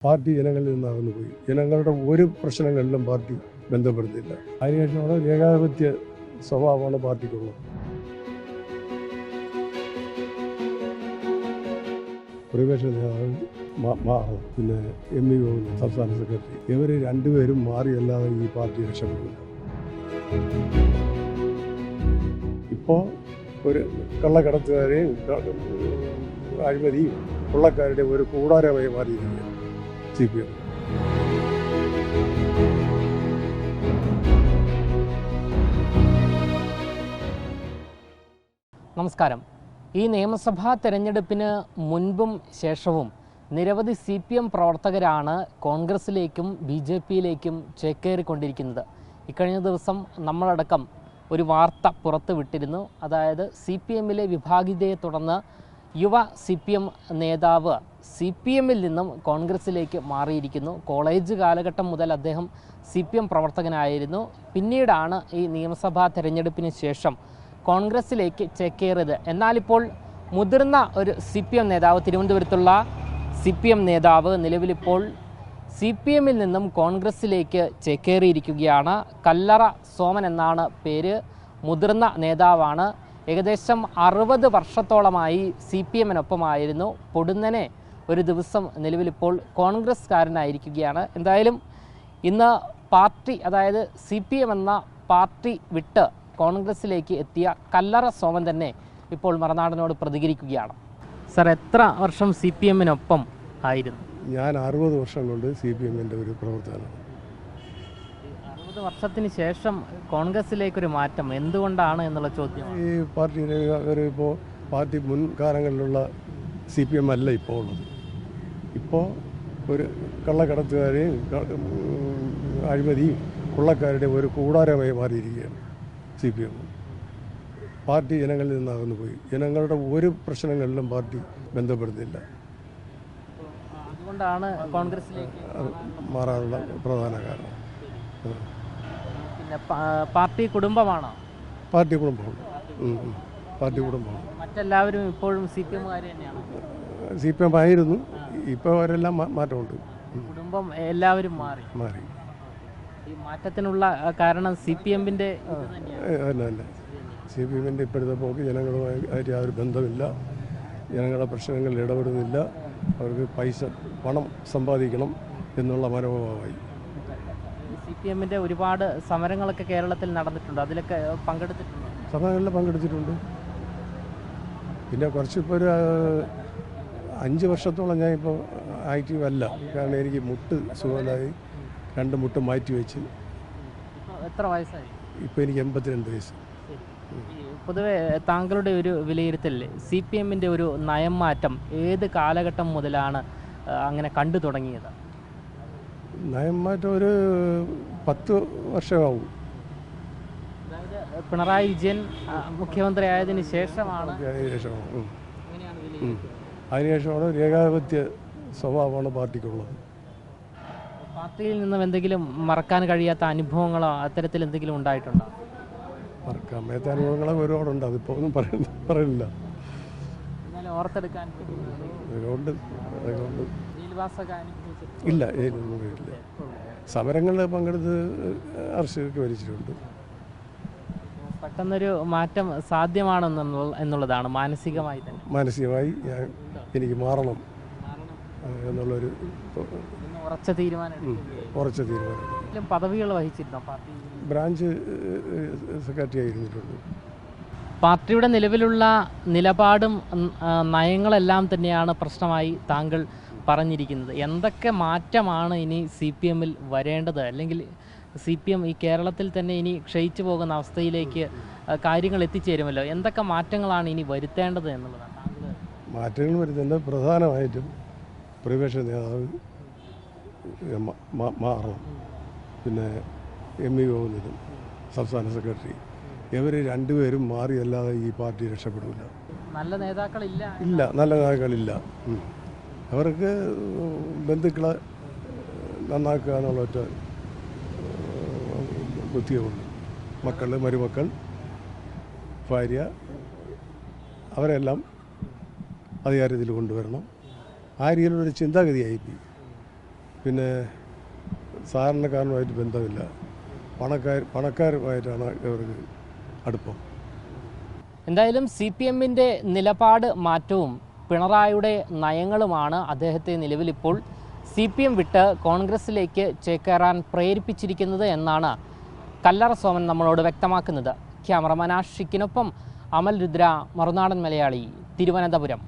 Party ജനങ്ങളിൽ നിന്ന് അകന്നുപോയി. ജനങ്ങളുടെ ഒരു പ്രശ്നങ്ങളിലും പാർട്ടി ബന്ധപ്പെടുന്നില്ല. അതിനുശേഷമാണ് ഏകാധിപത്യ സ്വഭാവമാണ് പാർട്ടിക്കുള്ളത്. പ്രതിപക്ഷ നേതാവ് മാറണം, പിന്നെ എം.വി. ഗോവിന്ദൻ സംസ്ഥാന സെക്രട്ടറി, ഇവർ രണ്ടുപേരും മാറിയല്ലാതെ ഈ പാർട്ടി രക്ഷപ്പെടില്ല. ഇപ്പോൾ ഒരു കള്ളക്കടത്തുകാരെയും അഴിമതിയും കൊള്ളക്കാരുടെ ഒരു കൂടാരമായി മാറിയിരിക്കുകയാണ് CPM. നമസ്കാരം. ഈ നിയമസഭാ തെരഞ്ഞെടുപ്പിന് മുൻപും ശേഷവും നിരവധി CPM പ്രവർത്തകരാണ് കോൺഗ്രസിലേക്കും BJPയിലേക്കും ചേക്കേറിക്കൊണ്ടിരിക്കുന്നത്. ഇക്കഴിഞ്ഞ ദിവസം നമ്മളടക്കം ഒരു വാർത്ത പുറത്തു വിട്ടിരുന്നു. അതായത് CPMലെ വിഭാഗീയതയെ തുടർന്ന് യുവ CPM നേതാവ് CPMൽ നിന്നും കോൺഗ്രസിലേക്ക് മാറിയിരിക്കുന്നു. കോളേജ് കാലഘട്ടം മുതൽ അദ്ദേഹം CPM പ്രവർത്തകനായിരുന്നു. പിന്നീടാണ് ഈ നിയമസഭാ തെരഞ്ഞെടുപ്പിന് ശേഷം കോൺഗ്രസിലേക്ക് ചേക്കേറിയത്. എന്നാലിപ്പോൾ മുതിർന്ന ഒരു CPM നേതാവ്, തിരുവനന്തപുരത്തുള്ള CPM നേതാവ് നിലവിലിപ്പോൾ CPMൽ നിന്നും കോൺഗ്രസിലേക്ക് ചേക്കേറിയിരിക്കുകയാണ്. കല്ലറ സോമൻ എന്നാണ് പേര്. മുതിർന്ന നേതാവാണ്. ഏകദേശം 60 വർഷത്തോളമായി CPMനൊപ്പമായിരുന്നു. പൊടുന്നനെ ഒരു ദിവസം നിലവിലിപ്പോൾ കോൺഗ്രസ്കാരനായിരിക്കുകയാണ്. എന്തായാലും ഇന്ന് പാർട്ടി, അതായത് CPM എന്ന പാർട്ടി വിട്ട് കോൺഗ്രസിലേക്ക് എത്തിയ കല്ലറ സോമൻ തന്നെ ഇപ്പോൾ മറുനാടനോട് പ്രതികരിക്കുകയാണ്. സർ, എത്ര വർഷം CPMനൊപ്പം ആയിരുന്നു? ഞാൻ 60 വർഷം കൊണ്ട് CPMൻ്റെ ഒരു പ്രവർത്തകനാണ്. 60 വർഷത്തിന് ശേഷം കോൺഗ്രസിലേക്കൊരു മാറ്റം എന്തുകൊണ്ടാണ് എന്നുള്ള ചോദ്യം. ഈ പാർട്ടിയുടെ ഇപ്പോൾ പാർട്ടി മുൻകാലങ്ങളിലുള്ള CPM അല്ല ഇപ്പോൾ ഉള്ളത്. ഇപ്പോൾ ഒരു കള്ളക്കടത്തുകാരെയും അഴിമതിയും കൊള്ളക്കാരുടെ ഒരു കൂടാരമായി മാറിയിരിക്കുകയാണ് CPM. പാർട്ടി ജനങ്ങളിൽ നിന്ന് അകന്നുപോയി. ജനങ്ങളുടെ ഒരു പ്രശ്നങ്ങളിലും പാർട്ടി ബന്ധപ്പെടുന്നില്ല. അതുകൊണ്ടാണ് കോൺഗ്രസിലേക്ക് മാറാനുള്ള പ്രധാന കാരണം. പിന്നെ പാർട്ടി കുടുംബമാണോ? പാർട്ടി കുടുംബമാണ്. പാർട്ടി കുടുംബമാണ്. മറ്റെല്ലാവരും ഇപ്പോഴും CPMകാർ തന്നെയാണ്. CPM ആയിരുന്നു. ഇപ്പോൾ അവരെല്ലാം മാറ്റമുണ്ട്. കുടുംബം എല്ലാവരും മാറി. ഈ മാറ്റത്തിനുള്ള കാരണം CPMൻ്റെ തന്നെ CPMൻ്റെ ഇപ്പോഴത്തെ പോക്ക് ജനങ്ങളുമായിട്ട് യാതൊരു ബന്ധമില്ല. ജനങ്ങളുടെ പ്രശ്നങ്ങളിൽ ഇടപെടുന്നില്ല. അവർക്ക് പണം സമ്പാദിക്കണം എന്നുള്ള മനോഭാവമായി. CPMൻ്റെ ഒരുപാട് സമരങ്ങളൊക്കെ കേരളത്തിൽ നടന്നിട്ടുണ്ട്. അതിലൊക്കെ പങ്കെടുത്തിട്ടുണ്ട്. സമരങ്ങളിൽ പങ്കെടുത്തിട്ടുണ്ട്. പിന്നെ കുറച്ചിപ്പോൾ ഒരു 5 വർഷത്തോളം ഞാൻ ഇപ്പോൾ ആക്റ്റീവ് അല്ല. കാരണം എനിക്ക് മുട്ട് സുഖമില്ലായി 2 മുട്ട് മാറ്റി വെച്ച്. എത്ര വയസ്സായി? ഇപ്പോൾ എനിക്ക് 82 വയസ്സ്. പൊതുവെ താങ്കളുടെ ഒരു വിലയിരുത്തൽ CPMൻ്റെ ഒരു നയം മാറ്റം ഏത് കാലഘട്ടം മുതലാണ് അങ്ങനെ കണ്ടു തുടങ്ങിയത്? നയം മാറ്റം ഒരു 10 വർഷമാവും. അതായത് പിണറായി വിജയൻ മുഖ്യമന്ത്രി ആയതിനു ശേഷമാണ്. അതിനുശേഷമാണ് ഏകാധിപത്യ സ്വഭാവമാണ് പാർട്ടിക്കുള്ളത്. പാർട്ടിയിൽ നിന്നും എന്തെങ്കിലും മറക്കാൻ കഴിയാത്ത അനുഭവങ്ങളോ അത്തരത്തിൽ എന്തെങ്കിലും ഉണ്ടായിട്ടുണ്ടോ? മറക്കാൻ മേത്ത അനുഭവങ്ങളൊക്കെ ഒരുപാടുണ്ട്. അതിപ്പോൾ ഒന്നും പറയുന്നില്ല. ഓർത്തെടുക്കാൻ ഇല്ല, ഏതൊന്നും ഇല്ല. സമരങ്ങളിൽ പങ്കെടുത്ത് അറസ്റ്റൊക്കെ വലിച്ചിട്ടുണ്ട്. പെട്ടെന്നൊരു മാറ്റം സാധ്യമാണെന്നുള്ളതാണ് മാനസികമായി തന്നെ. മാനസികമായി എനിക്ക് മാറണം എന്നുള്ളൊരു ഉറച്ച തീരുമാനം. പദവികൾ വഹിച്ചിരുന്നോ പാർട്ടി? ബ്രാഞ്ച് സെക്രട്ടറി ആയിരുന്നിട്ടുണ്ട്. പാർട്ടിയുടെ നിലവിലുള്ള നിലപാടും നയങ്ങളെല്ലാം തന്നെയാണ് പ്രശ്നമായി താങ്കൾ പറഞ്ഞിരിക്കുന്നത്. എന്തൊക്കെ മാറ്റമാണ് ഇനി CPMൽ വരേണ്ടത്? അല്ലെങ്കിൽ CPM ഈ കേരളത്തിൽ തന്നെ ഇനി ക്ഷയിച്ചു പോകുന്ന അവസ്ഥയിലേക്ക് കാര്യങ്ങൾ എത്തിച്ചേരുമല്ലോ. എന്തൊക്കെ മാറ്റങ്ങളാണ് ഇനി വരുത്തേണ്ടത് എന്നുള്ളതാണ് താങ്കൾ? മാറ്റങ്ങൾ വരുത്തേണ്ടത് പ്രധാനമായിട്ടും പ്രതിപക്ഷ നേതാവ് മാറണം, പിന്നെ എം.വി. ഗോവിന്ദനും സംസ്ഥാന സെക്രട്ടറി, ഇവർ രണ്ടുപേരും മാറിയല്ലാതെ ഈ പാർട്ടി രക്ഷപ്പെടില്ല. നല്ല നേതാക്കളില്ല. നല്ല നേതാക്കളില്ല. അവർക്ക് ബന്ധുക്കളെ നന്നാക്കുക എന്നുള്ള ഒറ്റ ബുദ്ധിയുണ്ട്. മക്കൾ, മരുമക്കൾ, ഭാര്യ, അവരെല്ലാം അധികാരത്തിൽ കൊണ്ടുവരണം. ആ രീതിയിലുള്ളൊരു ചിന്താഗതിയായിപ്പോയി. പിന്നെ സാധാരണക്കാരനുമായിട്ട് ബന്ധമില്ല, പണക്കാരുമായിട്ടാണ് ഇവർക്ക് അടുപ്പം. എന്തായാലും CPM-ൻ്റെ നിലപാട് മാറ്റവും പിണറായിയുടെ നയങ്ങളുമാണ് അദ്ദേഹത്തെ നിലവിലിപ്പോൾ CPM വിട്ട് കോൺഗ്രസിലേക്ക് ചേക്കേറാൻ പ്രേരിപ്പിച്ചിരിക്കുന്നത് എന്നാണ് കല്ലറ സോമൻ നമ്മളോട് വ്യക്തമാക്കുന്നത്. ക്യാമറമാൻ ആഷിക്കിനൊപ്പം അമൽ രുദ്ര, മറുനാടൻ മലയാളി, തിരുവനന്തപുരം.